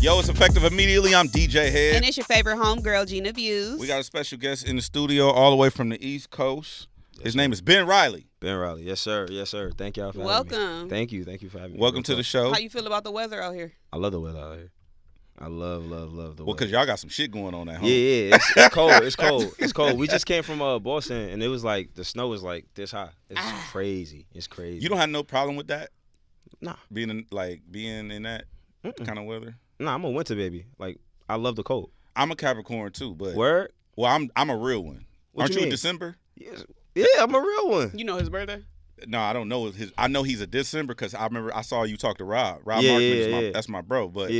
Yo, it's effective immediately. I'm DJ Hed. And it's your favorite homegirl, Gina Views. We got a special guest in the studio all the way from the East Coast. His name is Ben Reilly. Ben Reilly. Yes, sir. Yes, sir. Thank y'all for having me. Welcome. Thank you. Thank you for having me. Welcome to the show. How you feel about the weather out here? I love the weather out here. I love the weather. Well, because y'all got some shit going on at home. Yeah. It's cold. It's cold. It's cold. We just came from Boston, and it was like the snow was like this high. It's crazy. It's crazy. You don't have no problem with that? Nah. Being in that kind of weather? Nah, I'm a winter baby. Like, I love the cold. I'm a Capricorn too, but Word? Well, I'm a real one. Aren't you in December? Yes. Yeah, I'm a real one. You know his birthday? No, I don't know his. I know he's a December because I remember I saw you talk to Rob. Rob Markman that's my bro. But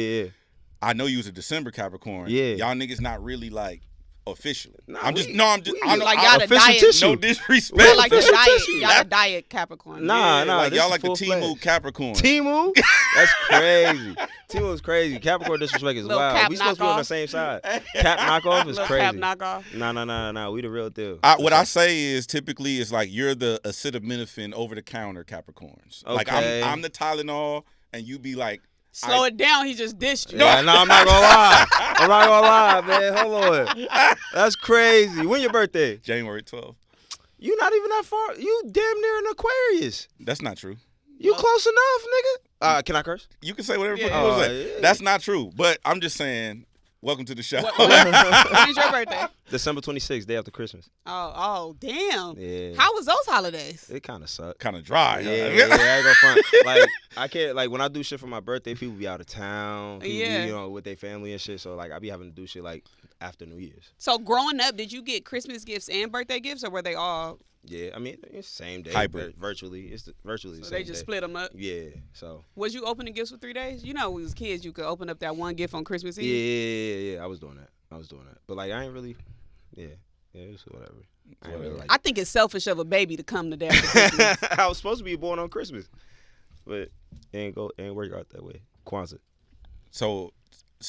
I know you was a December Capricorn. Yeah. Y'all niggas not really like official. Nah, I know, like y'all the diet. tissue. No disrespect. Y'all like the diet. Y'all the diet Capricorn. Nah. Like this y'all is like the Timu Capricorn. Timu? That's crazy. Timu's crazy. Capricorn disrespect is Little wild. cap We supposed to be on the same side. Cap knockoff is Little crazy. cap knockoff. Nah. We the real deal. What I say is typically it's like you're the acetaminophen over the counter Capricorns. Like I'm the Tylenol and you be like Slow it down. He just dished you. Yeah, no, I'm not gonna lie. Man. Hold on. That's crazy. When your birthday? January 12th. You not even that far. You damn near an Aquarius. That's not true. You close enough, nigga. Can I curse? You can say whatever you want to say. Yeah. That's not true. But I'm just saying, welcome to the show. When's your birthday? December 26th, day after Christmas. Oh, damn. Yeah. How was those holidays? It kind of sucked. Kind of dry. Yeah, I ain't gonna front. Like, I can't, like, when I do shit for my birthday, people be out of town. People be, with their family and shit. So, like, I be having to do shit, like, after New Year's. So, growing up, did you get Christmas gifts and birthday gifts, or were they all? Yeah, I mean, it's the same day. Hybrid. Virtually. It's virtually the So same they just day. split them up? Yeah, so. Was you opening gifts for 3 days? You know, when we was kids, you could open up that one gift on Christmas Eve. Yeah. I was doing that. But, like, I ain't really, it was whatever. I ain't really like I think it's selfish of a baby to come the day after Christmas. I was supposed to be born on Christmas, but it ain't work out that way. Kwanzaa. So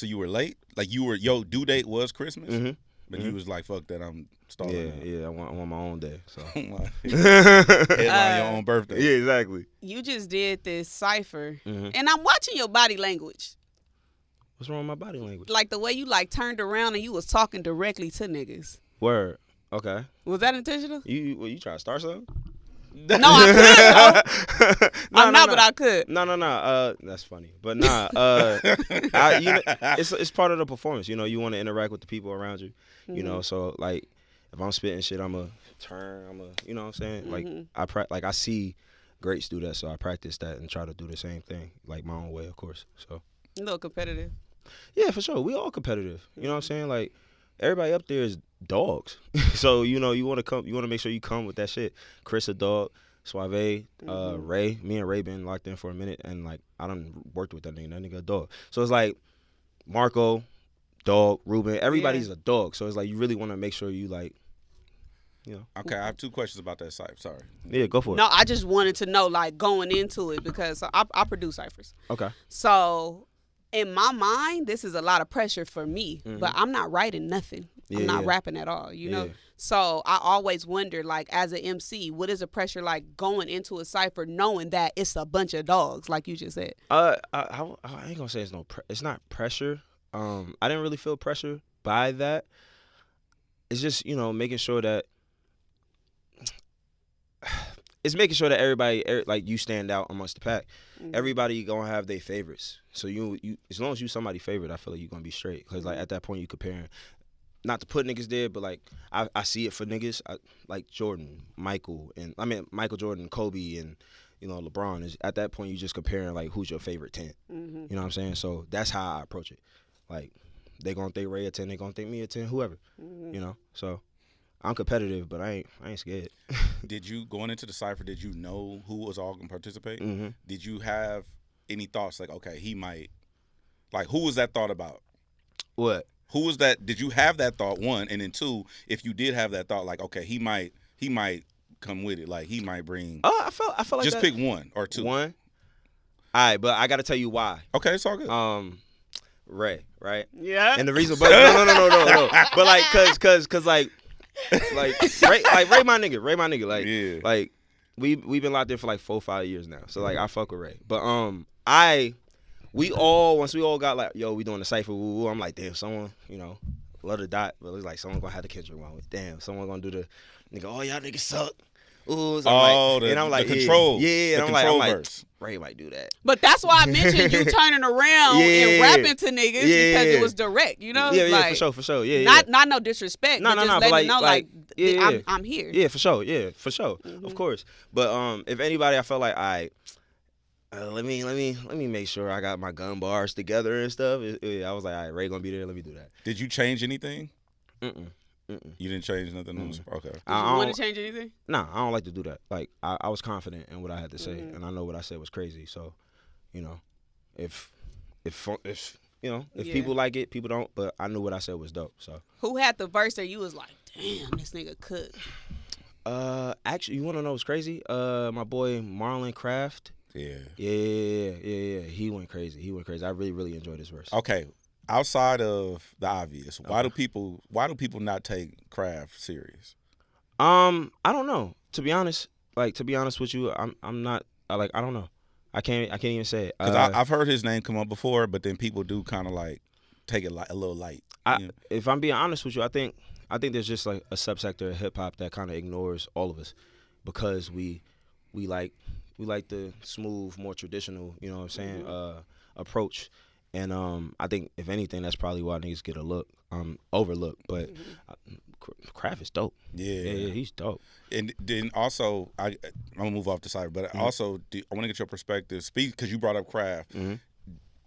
you were late? Like your due date was Christmas? Mm-hmm. But you was like, fuck that, I'm stalling. Yeah. I want my own day. So headline your own birthday. Yeah, exactly. You just did this Cypher, Mm-hmm. and I'm watching your body language. What's wrong with my body language? Like the way you like turned around and you was talking directly to niggas. Word. Okay. Was that intentional? You try to start something? No, I could. Though. I'm not, but I could. No. That's funny, but nah. It's part of the performance. You want to interact with the people around you. You know, so like, if I'm spitting shit, I'ma turn. You know what I'm saying? Like I see greats do that, so I practice that and try to do the same thing, like my own way, of course. So. A little competitive. Yeah, for sure. We all competitive. You know what I'm saying? Like, everybody up there is dogs. So, you want to make sure you come with that shit. Chris a dog, Suave, Ray. Me and Ray been locked in for a minute, and like I done worked with that nigga a dog. So it's like Marco, dog, Ruben, everybody's a dog. So it's like you really want to make sure you like, Okay, I have two questions about that site. Sorry. Yeah, go for it. No, I just wanted to know, like, going into it, because I produce ciphers. Okay. So in my mind, this is a lot of pressure for me, but I'm not writing nothing. I'm not rapping at all, you know? Yeah. So I always wonder, like, as an MC, what is the pressure like going into a cipher knowing that it's a bunch of dogs, like you just said? I ain't gonna say it's not pressure. I didn't really feel pressure by that. It's just, making sure that everybody, like, you stand out amongst the pack. Everybody gonna have their favorites. So you as long as you somebody's favorite, I feel like you gonna be straight. Because like at that point you comparing, not to put niggas there, but like I see it for niggas like Jordan, Michael Jordan, Kobe, and LeBron. Is at that point you just comparing like who's your favorite 10. You know what I'm saying? So that's how I approach it. Like they gonna think Ray a 10, they gonna think me a 10, whoever. So. I'm competitive, but I ain't scared. Did you, going into the Cypher, did you know who was all going to participate? Mm-hmm. Did you have any thoughts like, okay, he might, like, who was that thought about? What? Who was that, did you have that thought, one, and then two, if you did have that thought, like, okay, he might come with it, like, he might bring. I felt like just that. pick one or two. One? All right, but I got to tell you why. Okay, it's all good. Ray, right? Yeah. And the reason, but no. But like, cause like Ray my nigga, like, yeah. Like we've been locked in for like 4-5 years now, so like I fuck with Ray, but I once we all got like, yo, we doing the Cypher, I'm like, damn, someone, love the dot, but it's like someone gonna have the Kendrick one. Damn, someone gonna do the nigga, oh, y'all niggas suck. Ooh, so I'm like, the control. Yeah, and I'm like, Ray might do that. But that's why I mentioned you turning around and rapping to niggas because it was direct, Yeah, for sure. Yeah, not no disrespect, but just letting know I'm here. Yeah, for sure. Mm-hmm. Of course. But if anybody, I felt like, all right, let me make sure I got my gun bars together and stuff. I was like, all right, Ray gonna be there. Let me do that. Did you change anything? You didn't change nothing on the spot? Okay. Did you want to change anything? Nah, I don't like to do that. Like, I was confident in what I had to say, and I know what I said was crazy. So, if people like it, people don't. But I knew what I said was dope. So. Who had the verse that you was like, damn, this nigga cook? Actually, you want to know what's crazy? My boy Marlon Craft. Yeah. He went crazy. I really, really enjoyed his verse. Okay. Outside of the obvious, why do people not take craft serious? I don't know. To be honest with you, I'm not I don't know. I can't even say it. Because I've heard his name come up before, but then people do kind of like take it a little light. If I'm being honest with you, I think there's just like a subsector of hip hop that kind of ignores all of us because we like the smooth, more traditional, approach. And I think if anything, that's probably why niggas get overlooked. But Kraft is dope. Yeah, he's dope. And then also, I'm gonna move off the side, but also I want to get your perspective. Speak because you brought up Kraft.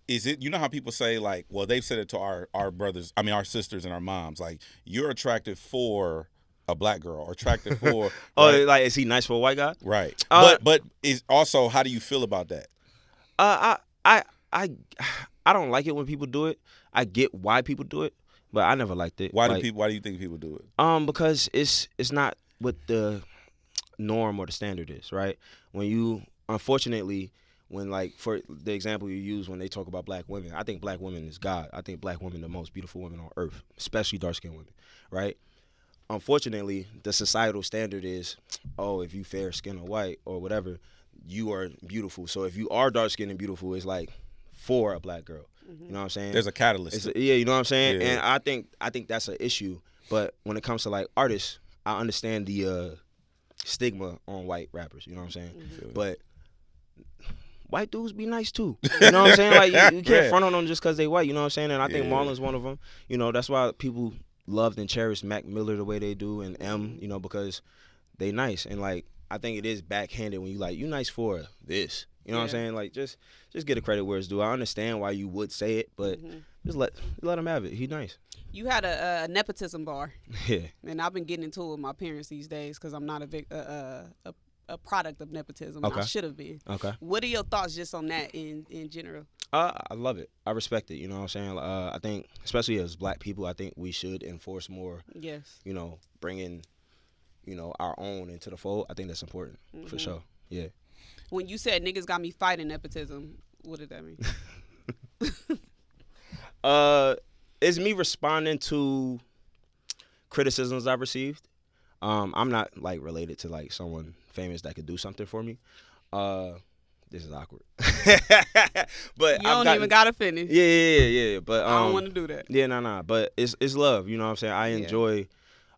Is it how people say like, well, they've said it to our brothers, our sisters and our moms, like you're attractive for a black girl or attractive for right? Like is he nice for a white guy? Right. But is also how do you feel about that? I don't like it when people do it. I get why people do it, but I never liked it. Why do you think people do it? Because it's not what the norm or the standard is, right? Unfortunately, like for the example you use when they talk about black women, I think black women is God. I think black women are the most beautiful women on earth, especially dark-skinned women, right? Unfortunately, the societal standard is, if you fair skin or white or whatever, you are beautiful. So if you are dark-skinned and beautiful, it's like for a black girl. You know what I'm saying? There's a catalyst. You know what I'm saying? Yeah. And I think that's an issue. But when it comes to like artists, I understand the stigma on white rappers. You know what I'm saying? But white dudes be nice too. You know what I'm saying? Like you can't front on them just because they white. You know what I'm saying? And I think Marlon's one of them. That's why people loved and cherished Mac Miller the way they do and M. Because they nice. And like I think it is backhanded when you nice for this. You know what I'm saying? Like, just get a credit where it's due. I understand why you would say it, but just let him have it. He nice. You had a nepotism bar. Yeah. And I've been getting into it with my parents these days because I'm not a product of nepotism. Okay. I should have been. Okay. What are your thoughts just on that in general? I love it. I respect it. You know what I'm saying? I think, especially as black people, I think we should enforce more. Yes. Bringing, our own into the fold. I think that's important for sure. Yeah. When you said niggas got me fighting nepotism, what did that mean? It's me responding to criticisms I've received. I'm not like related to like someone famous that could do something for me. This is awkward. But you don't even gotta finish. Yeah. But I don't want to do that. Yeah, nah. But it's love. You know what I'm saying? I enjoy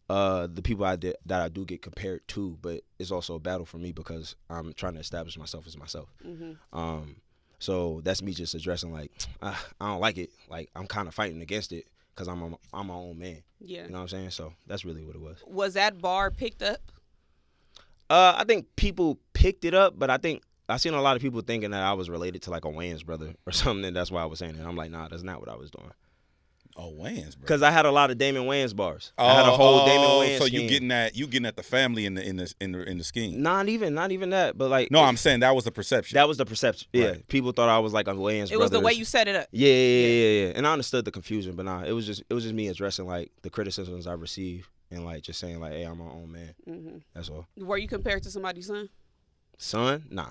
the people that I do get compared to, but it's also a battle for me because I'm trying to establish myself as myself. So that's me just addressing like I don't like it. Like I'm kind of fighting against it because I'm my own man. Yeah. You know what I'm saying? So that's really what it was. Was that bar picked up? I think people picked it up, but I think I seen a lot of people thinking that I was related to like a Wayans brother or something, and that's why I was saying it. I'm like, nah, that's not what I was doing. Oh, Wayans, bro. Because I had a lot of Damon Wayans bars. I had a whole Damon Wayans. So scheme. you getting at the family in the scheme. Not even that, but like. No, I'm saying that was the perception. That was the perception. Yeah, right. People thought I was like a Wayans brother. It was the way you set it up. Yeah. And I understood the confusion, but nah, it was just me addressing like the criticisms I received and like just saying like, hey, I'm my own man. That's all. Were you compared to somebody's son? Son? Nah.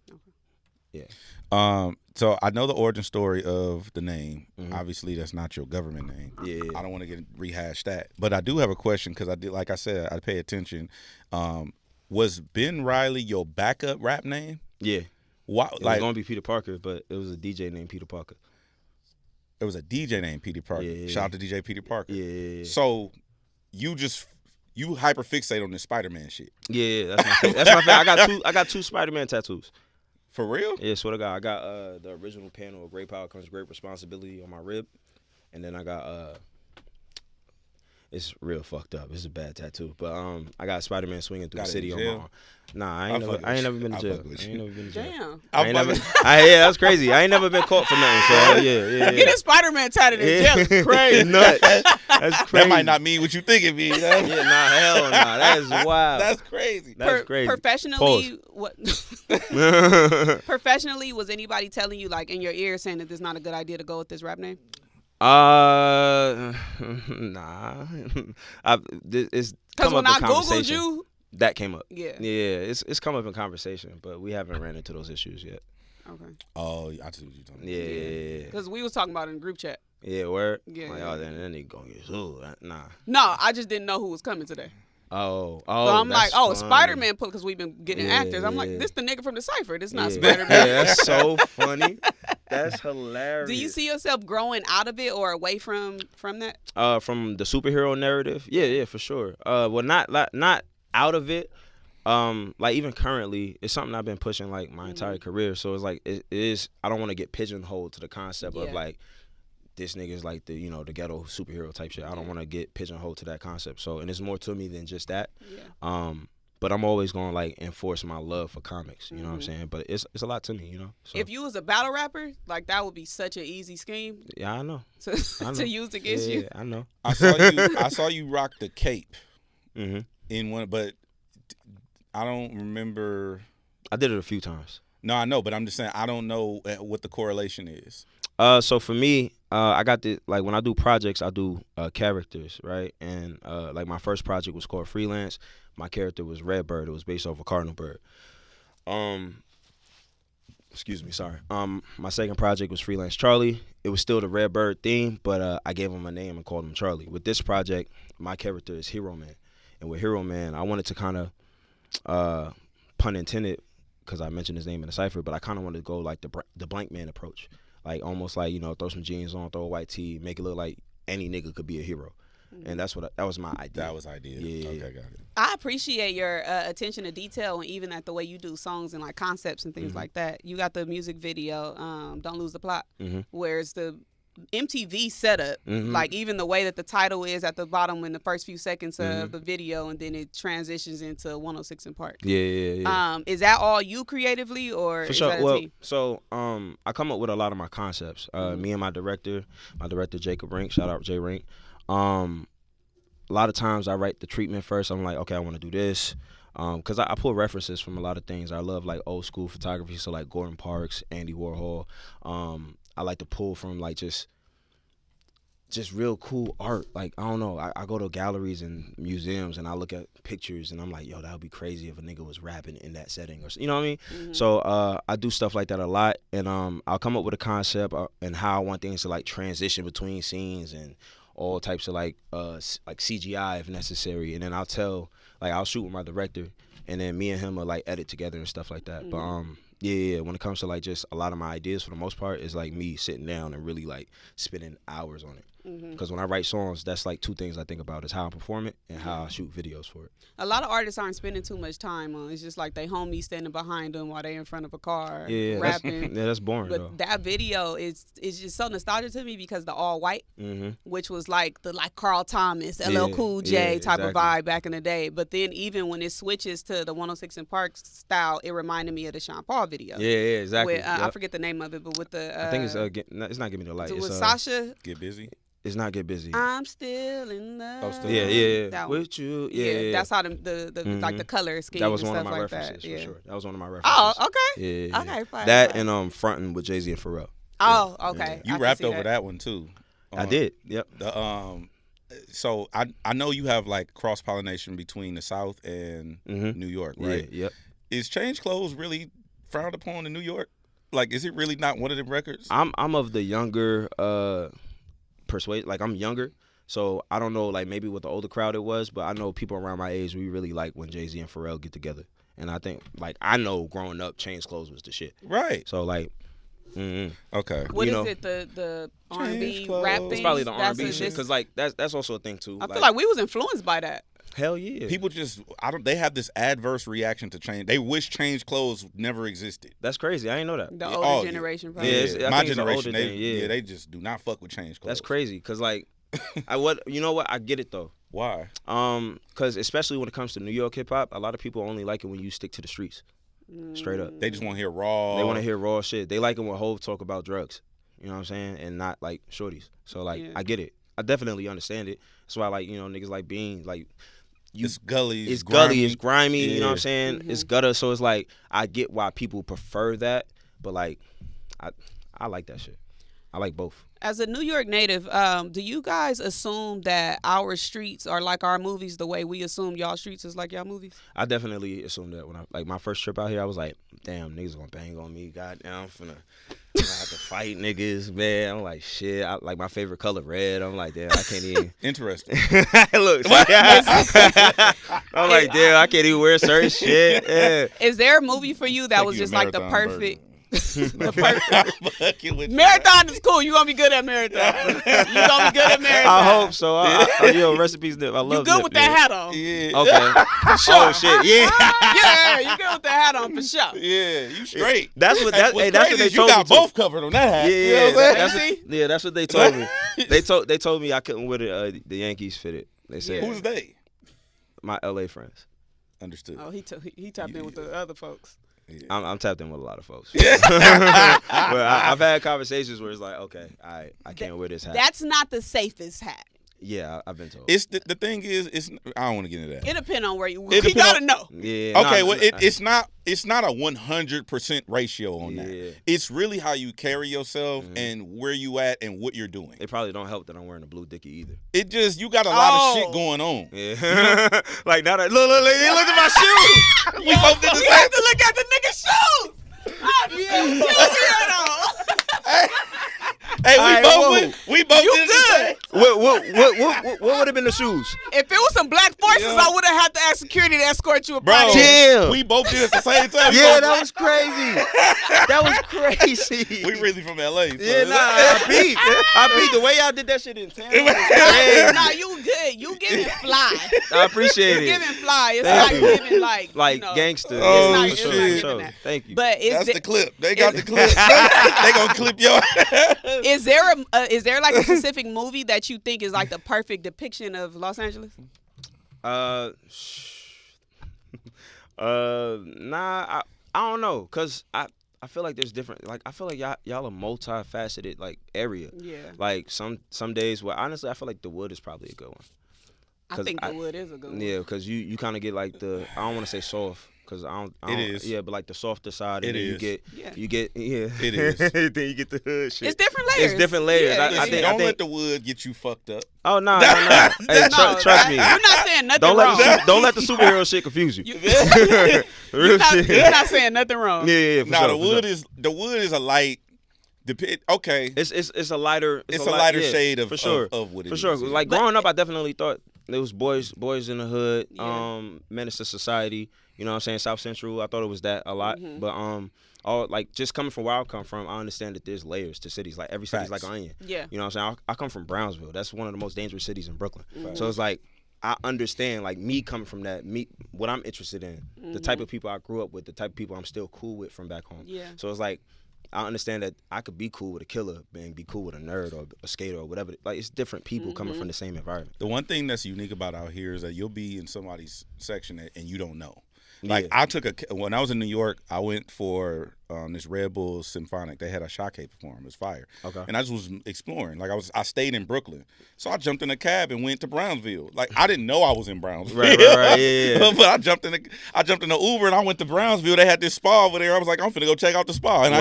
Okay. Yeah. So I know the origin story of the name. Obviously, that's not your government name. Yeah. I don't want to rehash that, but I do have a question because like I said, I pay attention. Was Ben Reilly your backup rap name? Yeah. Why? It was Like, gonna be Peter Parker, but it was a DJ named Peter Parker. it was a DJ named Peter Parker. Yeah. Shout out to DJ Peter Parker. Yeah. So you hyper fixate on this Spider-Man shit. Yeah, that's my favorite. That's my favorite. I got two Spider-Man tattoos. For real? Yeah, swear to God. I got the original panel of Great Power Comes Great Responsibility on my rib. And then I got it's real fucked up. It's a bad tattoo. But I got Spider-Man swinging through Got the it city in on my jail? arm. Nah, I ain't never been to jail. Damn. Yeah, that's crazy. I ain't never been caught for nothing. So yeah. Get a Spider-Man tatted in jail. It's crazy. Nuts. That's crazy. That might not mean what you think it means. Yeah, hell nah. That is wild. That's crazy. That's crazy. Professionally, what? Professionally, was anybody telling you like in your ear saying that this is not a good idea to go with this rap name? Nah. It's Because come when up I in googled conversation. you, That came up. yeah. It's come up in conversation, but we haven't ran into those issues yet. Okay. Oh, I see what you're talking about. Yeah. Because we was talking about it in the group chat. Yeah, word. Yeah. Like, oh, then nigga gonna get sued. Nah. No, I just didn't know who was coming today. Oh. So I'm like, that's oh, funny. Spider-Man put because we've been getting Yeah, actors. I'm like, yeah. this the nigga from the Cypher. This not Yeah. Spider-Man. Yeah, that's so funny. That's hilarious. Do you see yourself growing out of it or away from that? From the superhero narrative? Yeah, for sure. Well, not out of it. Like even currently, it's something I've been pushing like my entire career. So it's like it is. I don't want to get pigeonholed to the concept of like this nigga's like the the ghetto superhero type shit. I don't want to get pigeonholed to that concept. So and it's more to me than just that. Yeah. But I'm always gonna like enforce my love for comics. You know what I'm saying? But it's a lot to me. So, If you was a battle rapper, like that would be such an easy scheme yeah, I know. to use against you. I know. I saw you rock the cape Mm-hmm. in one, but I don't remember. I did it a few times. No, I know, but I'm just saying I don't know what the correlation is. So for me, I got the like when I do projects, I do characters, right? And like my first project was called Freelance. My character was Redbird. It was based off a cardinal bird. Excuse me, sorry. My second project was Freelance Charlie. It was still the Redbird theme, but I gave him a name and called him Charlie. With this project, my character is Hero Man, and with Hero Man, I wanted to kind of pun intended because I mentioned his name in the cipher, but I kind of wanted to go like the blank man approach. Like almost like, throw some jeans on, throw a white tee, make it look like any nigga could be a hero. And that was my idea. That was idea. Yeah. Okay, got it. I appreciate your attention to detail and even at the way you do songs and like concepts and things like that. You got the music video, Don't Lose the Plot, where it's the MTV setup, like even the way that the title is at the bottom in the first few seconds of the video, and then it transitions into 106 in Park. Yeah. Is that all you creatively, or For is sure. that a Well, team? so I come up with a lot of my concepts. Me and my director Jacob Rink, shout out Jay Rink. A lot of times I write the treatment first. I'm like, okay, I want to do this. Because I pull references from a lot of things. I love like old school photography, so like Gordon Parks, Andy Warhol. I like to pull from like just real cool art. Like, I don't know, I go to galleries and museums and I look at pictures and I'm like, yo, that would be crazy if a nigga was rapping in that setting, or you know what I mean? So I do stuff like that a lot, and I'll come up with a concept and how I want things to like transition between scenes and all types of like CGI if necessary, and then I'll shoot with my director, and then me and him will like edit together and stuff like that. But yeah, when it comes to like just a lot of my ideas, for the most part, is like me sitting down and really like spending hours on it. Because when I write songs, that's like two things I think about: is how I perform it and how I shoot videos for it. A lot of artists aren't spending too much time on. It's just like they homie standing behind them while they in front of a car rapping. That's boring. But though. that video is just so nostalgic to me because the all white, which was like the Carl Thomas, LL Cool J type of vibe back in the day. But then even when it switches to the 106 in Park style, it reminded me of the Sean Paul video. Yeah, exactly. With, I forget the name of it, but with the I think it's not Give Me the Light. with It's Sasha. Get busy. It's not Get Busy. I'm still in love. Yeah. That one. With you. Yeah. That's how the like the color scheme. That was and one of stuff my like references that. for sure. That was one of my references. Oh, okay. Yeah. Okay, fine. That fine. and Frontin' with Jay-Z and Pharrell. Oh, okay. You I rapped can see over that one too. I did. Yep. So I know you have like cross pollination between the South and New York, right? Yeah. Yep. Is Change Clothes really frowned upon in New York? Like, is it really not one of them records? I'm of the younger persuade. Like, I'm younger, so I don't know. Like, maybe with the older crowd it was, but I know people around my age, we really like when Jay-Z and Pharrell get together. And I think, like, I know growing up, change clothes was the shit. Right. So, like, okay. What is it? The R&B rap thing? It's probably the R&B shit, because, like, that's also a thing, too. I feel like we was influenced by that. Hell yeah. People just, they have this adverse reaction to change. They wish change clothes never existed. That's crazy. I didn't know that. The older generation, probably. Yeah, my generation, they just do not fuck with change clothes. That's crazy, because, like, you know what? I get it, though. Why? Because especially when it comes to New York hip hop, a lot of people only like it when you stick to the streets. Straight up. They just want to hear raw. They want to hear raw shit. They like it when Hov talk about drugs. You know what I'm saying? And not like shorties. So like I get it. I definitely understand it. That's why like, you know, niggas like Bean, like it's gully. It's gully, it's grimy, you know what I'm saying? It's gutter. So it's like I get why people prefer that, but like I like that shit. I like both. As a New York native, do you guys assume that our streets are like our movies the way we assume y'all streets is like y'all movies? I definitely assumed that when like my first trip out here, I was like, damn, niggas gonna bang on me. Goddamn, I'm finna have to fight niggas, man. I'm like, shit. I like my favorite color, red. I'm like, damn, I can't even. Interesting. Look, I'm like, damn, I can't even wear certain shit. Yeah. Is there a movie for you that was just like the perfect? Marathon is cool. You gonna be good at marathon. You gonna be good at marathon. I hope so. Yo, recipes Nip. I love you good Nip, with that hat on. Yeah. Okay. For sure. Oh shit. Yeah. Yeah, you good with that hat on for sure. Yeah, you straight. That's what they told me. You got both covered on that hat. Yeah, you know what I'm saying? That's what they told me. They told me I couldn't wear the Yankees fitted. They said. Who's they? My LA friends. Understood. Oh, he tapped in with the other folks. Yeah. I'm tapped in with a lot of folks. But I've had conversations where it's like, okay, I can't wear this hat. That's not the safest hat. Yeah, I've been told. It's the thing is, I don't want to get into that. It depends on where you gotta know. Yeah. Okay, well, it's not a 100% ratio on that. It's really how you carry yourself and where you at and what you're doing. It probably don't help that I'm wearing a blue dickie either. It just, you got a lot of shit going on. Yeah. Like now that look at my shoes. We both did the same. You have to look at the nigga's shoes. Hey, we both you did good. What would have been the shoes? If it was some black forces, I would have had to ask security to escort you. Bro, damn. We both did it at the same time. Yeah, that was crazy. That was crazy. We really from LA. So. Yeah, I beat the way y'all did that shit in town. Nah, you good. You giving fly. I appreciate it. You giving fly. It's not giving like gangster. Oh, it's not shit. that. Thank you. But that's the clip. They got the clip. They gonna clip your ass. Is there like a specific movie that you think is like the perfect depiction of Los Angeles? Nah, I don't know, cause I feel like there's different. Like I feel like y'all a multifaceted like area. Yeah. Like some days where honestly I feel like the Wood is probably a good one. I think the Wood is a good one. Yeah, because you kind of get like I don't want to say soft. Cause I don't. It is. Yeah, but like the softer side, and it then is. you get. It is. Then you get the hood shit. It's different layers. It's different layers. Yeah, I think. Let the Wood get you fucked up. Oh no. Hey, trust me. You're not saying nothing wrong. Don't let the superhero shit confuse you. You're not saying nothing wrong. Yeah. Nah, the Wood is a light. Okay. It's a lighter. It's a lighter shade of for sure. Of what it for is. sure. Like growing up, I definitely thought there was boys in the hood, menace to society. You know what I'm saying? South Central, I thought it was that a lot. Mm-hmm. But all like just coming from where I come from, I understand that there's layers to cities. Like every city's like an onion. Yeah. You know what I'm saying? I come from Brownsville. That's one of the most dangerous cities in Brooklyn. Mm-hmm. So it's like I understand like me coming from that, what I'm interested in, the type of people I grew up with, the type of people I'm still cool with from back home. Yeah. So it's like I understand that I could be cool with a killer and be cool with a nerd or a skater or whatever. Like it's different people coming from the same environment. The one thing that's unique about out here is that you'll be in somebody's section and you don't know. Like I when I was in New York, I went for this Red Bull Symphonic. They had a Shake perform. It was fire. Okay. And I just was exploring. Like I stayed in Brooklyn, so I jumped in a cab and went to Brownsville. Like I didn't know I was in Brownsville. Right, yeah. But I jumped in the Uber and I went to Brownsville. They had this spa over there. I was like, I'm finna go check out the spa. And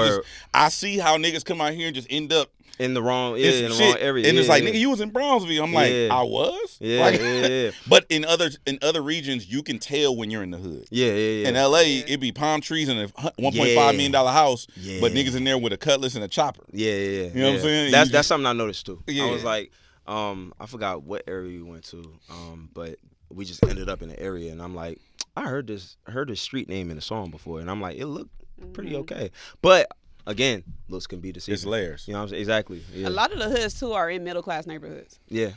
I see how niggas come out here and just end up in the wrong area. And it's like, nigga, you was in Brownsville. I'm like, I was? Yeah. But in other regions, you can tell when you're in the hood. Yeah. In LA, it'd be palm trees and a $1.5 million house, but niggas in there with a cutlass and a chopper. Yeah. You know what I'm saying? That's something I noticed too. Yeah. I was like, I forgot what area we went to, but we just ended up in the area, and I'm like, I heard this street name in the song before, and I'm like, it looked pretty okay. But again, looks can be deceiving. It's layers. You know what I'm saying? Exactly. Yeah. A lot of the hoods too are in middle class neighborhoods. Yeah.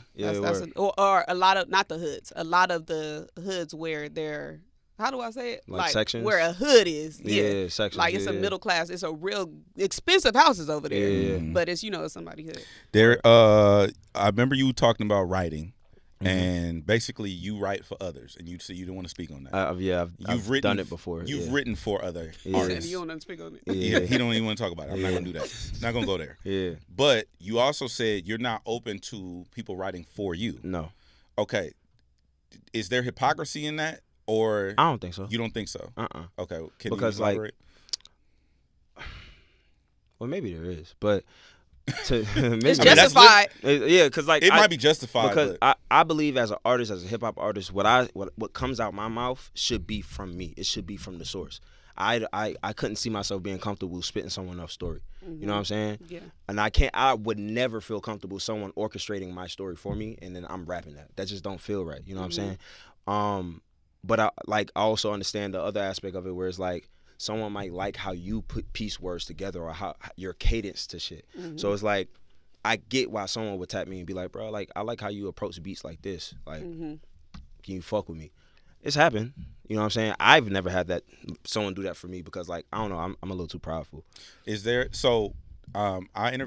Or a lot of, not the hoods, a lot of the hoods where they're, how do I say it? Like sections? Where a hood is. Yeah, sections. Like it's a middle class. It's a real expensive houses over there. Yeah. But it's, it's somebody's hood. There. I remember you talking about writing. And basically, you write for others, and you don't want to speak on that. I've done it before. You've written for other You artists. don't want to speak on it. Yeah, he don't even want to talk about it. I'm not gonna do that. Not gonna go there. Yeah. But you also said you're not open to people writing for you. No. Okay. Is there hypocrisy in that, or I don't think so. You don't think so? Okay. Because you elaborate? Well, maybe there is, but. It's justified. Because it might be justified. Because I believe as an artist, as a hip hop artist, what comes out my mouth should be from me. It should be from the source. I couldn't see myself being comfortable spitting someone else's story. You know what I'm saying? Yeah. And I would never feel comfortable someone orchestrating my story for me and then I'm rapping that. That just don't feel right. You know what I'm saying? But I also understand the other aspect of it where it's like, someone might like how you put piece words together or how your cadence to shit. So it's like, I get why someone would tap me and be like, bro, like I like how you approach beats like this. Like, can you fuck with me? It's happened. You know what I'm saying? I've never had someone do that for me because, like, I don't know, I'm a little too prideful. Is there so?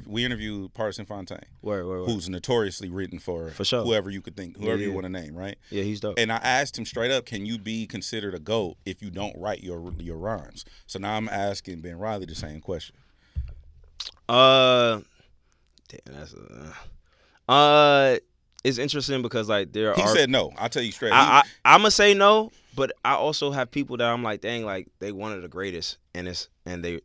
We interviewed Partisan Fontaine, who's notoriously written for sure. whoever you could think, whoever you want to name, right? Yeah, he's dope. And I asked him straight up, can you be considered a GOAT if you don't write your rhymes? So now I'm asking Ben Reilly the same question. Damn, that's it's interesting because like he said no. I'll tell you straight. I'm gonna say no, but I also have people that I'm like, dang, like they one of the greatest, and they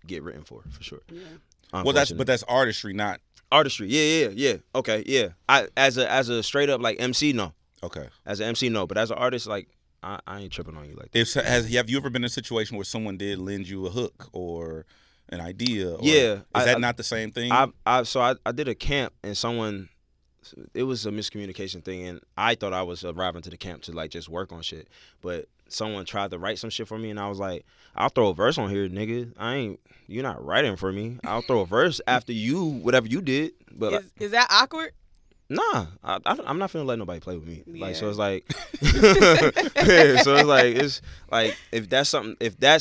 get written for sure. Yeah. Well, that's artistry, not artistry. Yeah. Okay, yeah. As a straight up like MC, no. Okay. As an MC, no. But as an artist, like I ain't tripping on you like that. Have you ever been in a situation where someone did lend you a hook or an idea? Or, yeah. Is that not the same thing? So I did a camp and someone. It was a miscommunication thing, and I thought I was arriving to the camp to like just work on shit, but someone tried to write some shit for me, and I was like, "I'll throw a verse on here, nigga. You're not writing for me. I'll throw a verse after you, whatever you did." But is that awkward? Nah, I'm not finna let nobody play with me. Yeah. Like, so it's like, it's like if that's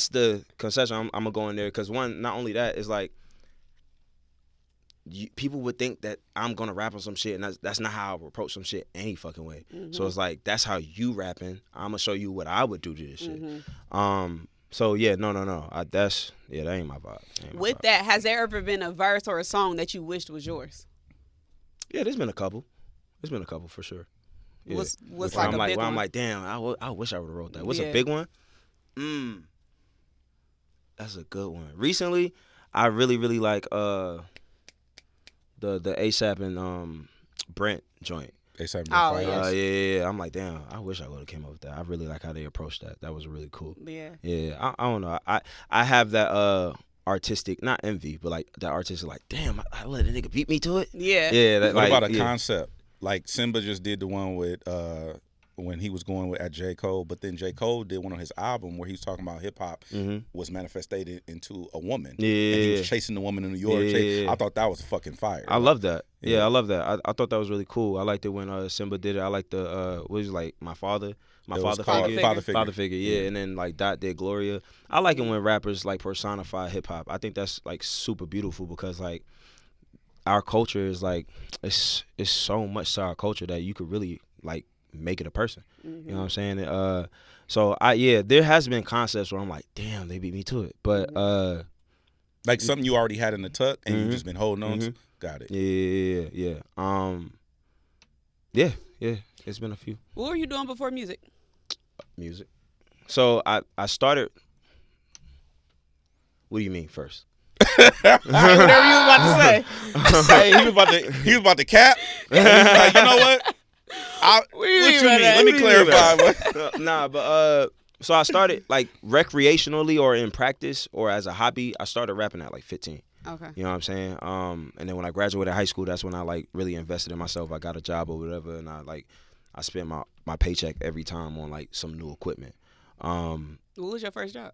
the concession, I'm gonna go in there because one, not only that, it's like. People would think that I'm gonna rap on some shit, and that's not how I approach some shit any fucking way. So it's like that's how you rapping. I'm gonna show you what I would do to this shit. So yeah, no. That ain't my vibe. With that, has there ever been a verse or a song that you wished was yours? Yeah, there's been a couple. For sure. Yeah. What's like a big one? I'm like, damn, I wish I would have wrote that. What's Yeah. a big one? That's a good one. Recently, I really like the ASAP and Brent joint. ASAP. Oh, yes. Yeah. I'm like, damn, I wish I would have came up with that. I really like how they approached that. That was really cool. Yeah. Yeah. I don't know. I have that artistic, not envy, but like that artistic, like, damn, I let a nigga beat me to it. Yeah. Yeah. What about a concept? Like Simba just did the one with when he was going with at J. Cole, but then J. Cole did one on his album where he was talking about hip hop was manifested into a woman. Yeah. And he was chasing the woman in New York. Yeah. I thought that was fucking fire. I love that. Yeah. Yeah, I love that. I thought that was really cool. I liked it when Simba did it. I liked the what was it, like my father figure. Yeah. And then like Dot did Gloria. I like it when rappers like personify hip hop. I think that's like super beautiful because like our culture is like it's so much to our culture that you could really like make it a person. You know what I'm saying? So there has been concepts where I'm like, damn, they beat me to it. But like something you already had in the tuck and you've just been holding on to. Got it. Yeah. It's been a few. What were you doing before music? Music. So I started. What do you mean first? Whatever you was about to say. Hey, he was about to cap. And he was like, you know what? What you mean? Let me clarify. Nah, but so I started like recreationally or in practice or as a hobby. I started rapping at like 15. Okay. You know what I'm saying? And then when I graduated high school, that's when I like really invested in myself. I got a job or whatever, and I I spent my paycheck every time on like some new equipment. What was your first job?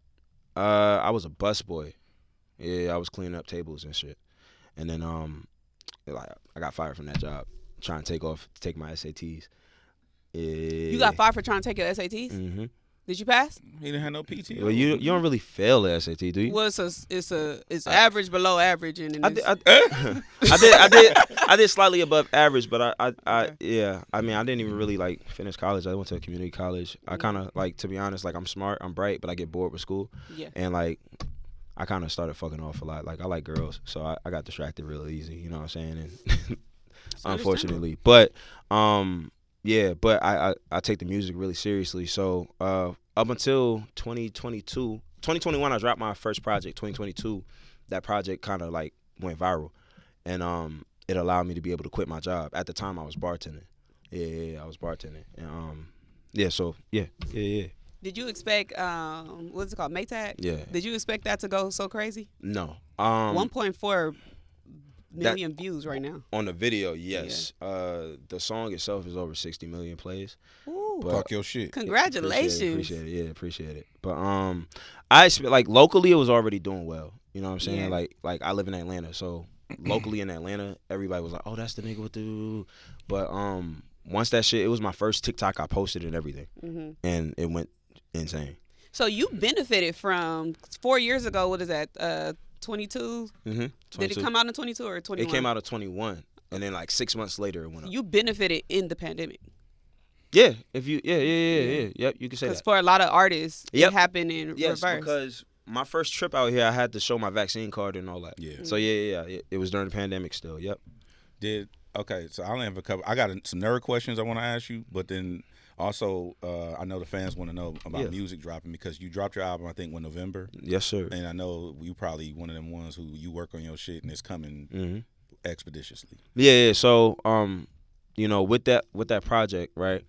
I was a busboy. Yeah, I was cleaning up tables and shit. And then like I got fired from that job trying to take my SATs. Yeah. You got fired for trying to take your SATs? Mm-hmm. Did you pass? He didn't have no PT. Well, you don't really fail the SAT, do you? Well, it's average, below average, and I did slightly above average, but I mean, I didn't even really like finish college. I went to a community college. I kind of like, to be honest, like I'm smart, I'm bright, but I get bored with school. Yeah. And like I kind of started fucking off a lot. Like I like girls, so I got distracted real easy. You know what I'm saying? And unfortunately, but yeah, but I take the music really seriously. So up until 2021, I dropped my first project. 2022, that project kind of like went viral, and it allowed me to be able to quit my job. At the time, I was bartending. Yeah, I was bartending, and yeah. Did you expect what's it called, Maytag? Yeah. Did you expect that to go so crazy? No. 1.4 million views right now on the video. Yes. Yeah. The song itself is over 60 million plays. Ooh. Talk your shit. Congratulations. Appreciate it. Yeah, appreciate it. But I like locally it was already doing well. You know what I'm saying? Yeah. Like I live in Atlanta, so locally in Atlanta, everybody was like, "Oh, that's the nigga with the." But once that shit, it was my first TikTok I posted and everything, and it went insane. So you benefited from 4 years ago. What is that? 22? Mm-hmm. Did it come out in 22 or 21? It came out in 21, and then like 6 months later it went up. You benefited in the pandemic. Yeah, if you yep, you can say that. Because for a lot of artists, it happened in reverse. Yes, because my first trip out here, I had to show my vaccine card and all that. Yeah. So it was during the pandemic still. Yep. Okay, so I only have a couple. I got some nerd questions I want to ask you, but then also I know the fans want to know about music dropping because you dropped your album I think in November. Yes, sir. And I know you probably one of them ones who you work on your shit and it's coming expeditiously. Yeah. So with that project, right?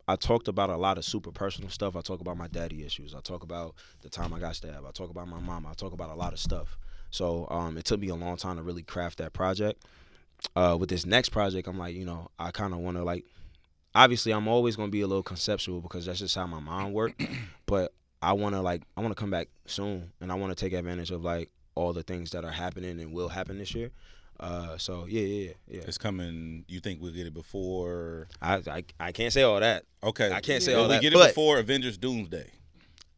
I talked about a lot of super personal stuff. I talk about my daddy issues. I talk about the time I got stabbed. I talk about my mom. I talk about a lot of stuff. So it took me a long time to really craft that project. With this next project, I'm like, I kind of want to like, obviously I'm always going to be a little conceptual because that's just how my mind works. But I want to come back soon, and I want to take advantage of like all the things that are happening and will happen this year. So yeah. It's coming. You think we'll get it before? I can't say all that. Okay. I can't say all that. We get it before Avengers Doomsday.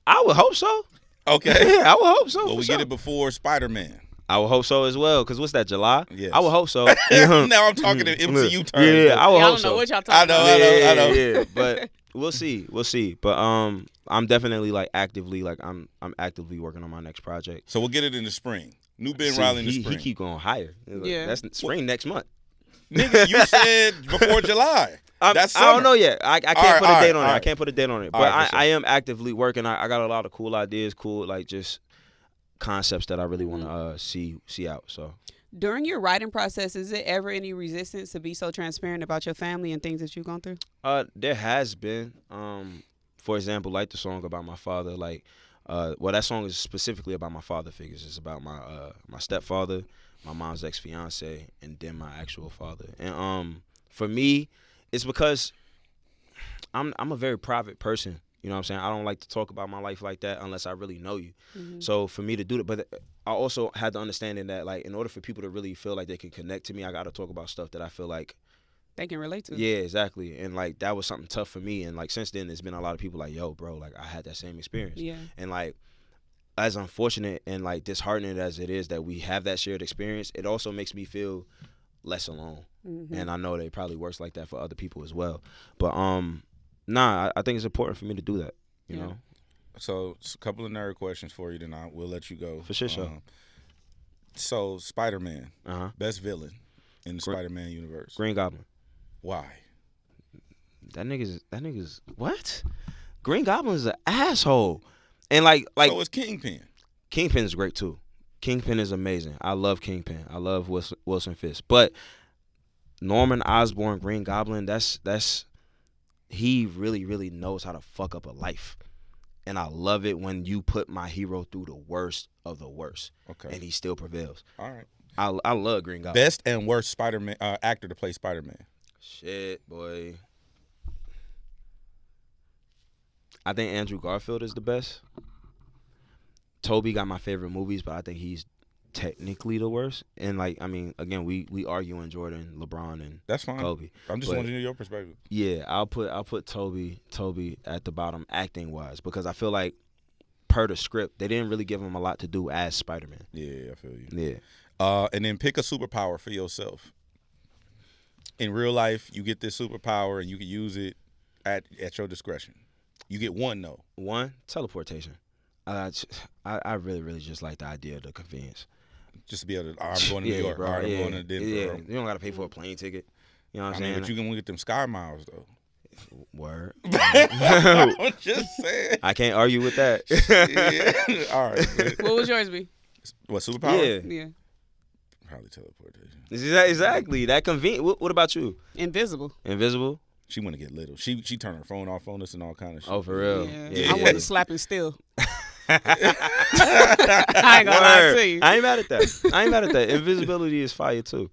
I would hope so. Okay. Yeah, I would hope so. Well, we get it before Spider-Man. I would hope so as well. Cause what's that, July? Yes. I would hope so. Now I'm talking in MCU terms. Yeah, I would hope so. I don't know what y'all talking about. I know. Yeah, but we'll see. But I'm definitely like actively I'm actively working on my next project. So we'll get it in the spring. New Ben Reilly in the spring. He keep going higher. Like, that's spring next month. Nigga, you said before July. That's summer. I don't know yet. I can't put a date on it. Right. I can't put a date on it. But I am actively working. I got a lot of cool ideas, like just concepts that I really want to see out. So during your writing process, is it ever any resistance to be so transparent about your family and things that you've gone through? There has been. For example, like the song about my father. Like, that song is specifically about my father figures. It's about my stepfather, my mom's ex-fiance, and then my actual father. And for me, it's because I'm a very private person. You know what I'm saying? I don't like to talk about my life like that unless I really know you. Mm-hmm. So for me to do that, but I also had the understanding that like in order for people to really feel like they can connect to me, I got to talk about stuff that I feel like they can relate to. Yeah, exactly. And like that was something tough for me. And like since then, there's been a lot of people like, yo, bro, like I had that same experience. Yeah. And like as unfortunate and like disheartening as it is that we have that shared experience, it also makes me feel less alone. Mm-hmm. And I know that it probably works like that for other people as well. But I think it's important for me to do that, you know? So, a couple of nerd questions for you, then we'll let you go. For sure. So, Spider-Man, best villain in the Spider-Man universe. Green Goblin. Why? That nigga's what? Green Goblin is an asshole. And like so is Kingpin. Kingpin is great too. Kingpin is amazing. I love Kingpin. I love Wilson Fisk. But Norman Osborn, Green Goblin, that's he really, really knows how to fuck up a life. And I love it when you put my hero through the worst of the worst. Okay. And he still prevails. All right. I love Green Goblin. Best and worst Spider-Man actor to play Spider-Man. Shit, boy. I think Andrew Garfield is the best. Toby got my favorite movies, but I think he's technically the worst. And like, I mean, again, we arguing Jordan, LeBron, and that's fine. Kobe. I'm just wanting to know your perspective. Yeah, I'll put Toby at the bottom acting wise, because I feel like per the script they didn't really give him a lot to do as Spider-Man. Yeah, I feel you. Yeah. And then pick a superpower for yourself. In real life, you get this superpower and you can use it at your discretion. You get one though. One, teleportation. I really just like the idea of the convenience. Just to be able to, I'm going to New York, bro, I'm going to Denver. Yeah, you don't got to pay for a plane ticket. You know what I'm saying? But you can get them sky miles though. Word. I'm just saying. I can't argue with that. Yeah. All right. What would yours be? What, superpower? Yeah. Probably teleportation. Exactly. That convenient. What about you? Invisible. Invisible? She want to get little. She turned her phone off on us and all kind of shit. Oh, for real? Yeah. I want to slap and still. I ain't gonna lie to you. I ain't mad at that. Invisibility is fire too.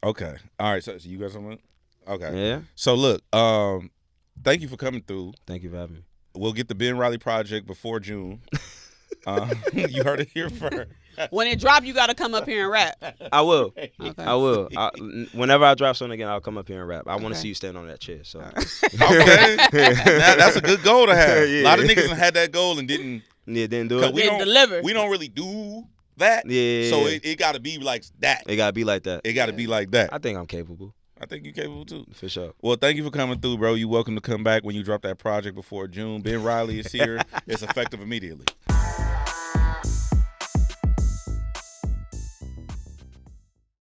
Okay. All right. So you got something? Okay. Yeah. So look, thank you for coming through. Thank you for having me. We'll get the Ben Reilly project before June. You heard it here first. When it drop, you got to come up here and rap. I will. Okay. I will. Whenever I drop something again, I'll come up here and rap. I want to see you stand on that chair. So. Okay. That's a good goal to have. Yeah. A lot of niggas had that goal and didn't. Yeah, didn't do it. Didn't deliver. We don't really do that. Yeah. So it got to be like that. It got to be like that. It got to be like that. I think I'm capable. I think you're capable too. For sure. Well, thank you for coming through, bro. You're welcome to come back when you drop that project before June. Ben Reilly is here. It's effective immediately.